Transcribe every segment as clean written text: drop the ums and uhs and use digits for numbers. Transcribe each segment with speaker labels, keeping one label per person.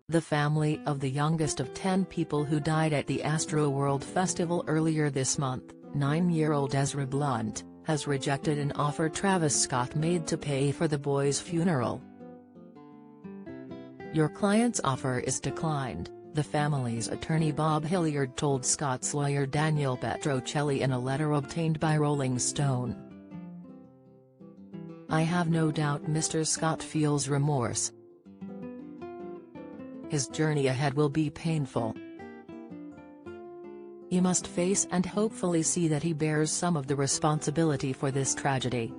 Speaker 1: The family of the youngest of 10 people who died at the Astroworld festival earlier this month, 9-year-old Ezra Blunt, has rejected an offer Travis Scott made to pay for the boy's funeral. "Your client's offer is declined," the family's attorney Bob Hilliard told Scott's lawyer Daniel Petrocelli in a letter obtained by Rolling Stone. "I have no doubt Mr. Scott feels remorse. His journey ahead will be painful. He must face and hopefully see that he bears some of the responsibility for this tragedy."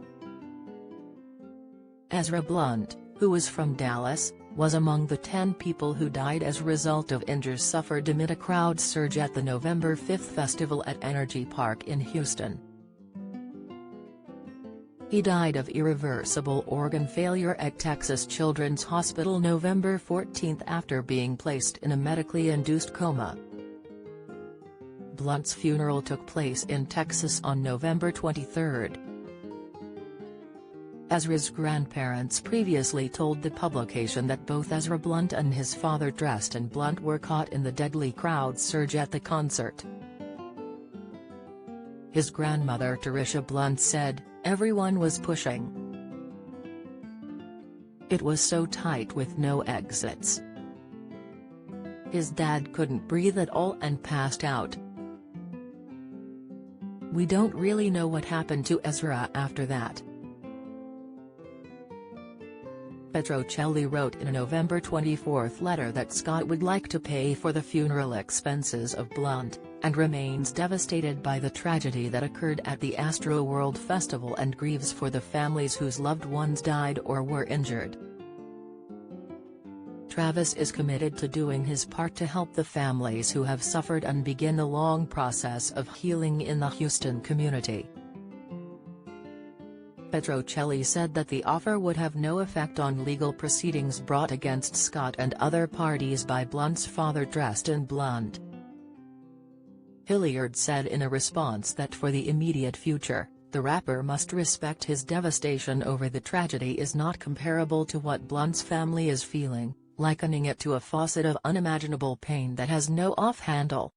Speaker 1: Ezra Blunt, who was from Dallas, was among the 10 people who died as a result of injuries suffered amid a crowd surge at the November 5 festival at Energy Park in Houston. He died of irreversible organ failure at Texas Children's Hospital November 14 after being placed in a medically induced coma. Blunt's funeral took place in Texas on November 23. Ezra's grandparents previously told the publication that both Ezra Blunt and his father Tristan Blunt were caught in the deadly crowd surge at the concert. His grandmother Teresha Blunt said, "Everyone was pushing. It was so tight with no exits. His dad couldn't breathe at all and passed out. We don't really know what happened to Ezra after that." Petrocelli wrote in a November 24 letter that Scott would like to pay for the funeral expenses of Blunt, and remains devastated by the tragedy that occurred at the Astroworld festival and grieves for the families whose loved ones died or were injured. Travis is committed to doing his part to help the families who have suffered and begin the long process of healing in the Houston community. Petrocelli said that the offer would have no effect on legal proceedings brought against Scott and other parties by Blunt's father Tristan Blunt. Hilliard said in a response that for the immediate future, the rapper must respect his devastation over the tragedy is not comparable to what Blunt's family is feeling, likening it to a faucet of unimaginable pain that has no off-handle.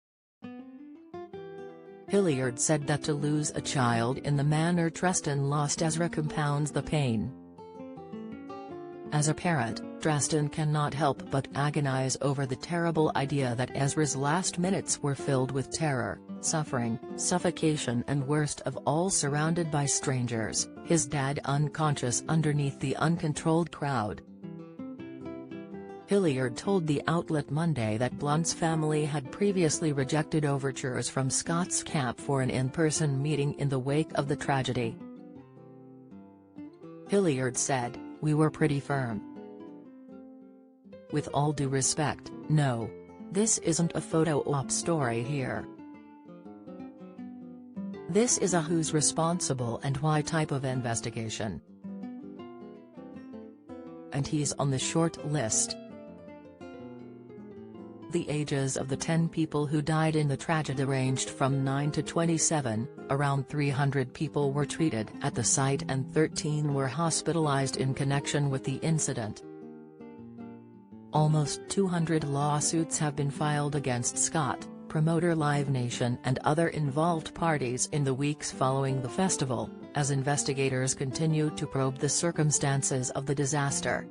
Speaker 1: Hilliard said that to lose a child in the manner Tristan lost Ezra compounds the pain. As a parent, Tristan cannot help but agonize over the terrible idea that Ezra's last minutes were filled with terror, suffering, suffocation and worst of all surrounded by strangers, his dad unconscious underneath the uncontrolled crowd. Hilliard told the outlet Monday that Blunt's family had previously rejected overtures from Scott's camp for an in-person meeting in the wake of the tragedy. Hilliard said, "We were pretty firm. With all due respect, no. This isn't a photo op story here. This is a who's responsible and why type of investigation. And he's on the short list." The ages of the 10 people who died in the tragedy ranged from 9 to 27, around 300 people were treated at the site and 13 were hospitalized in connection with the incident. Almost 200 lawsuits have been filed against Scott, promoter Live Nation and other involved parties in the weeks following the festival, as investigators continue to probe the circumstances of the disaster.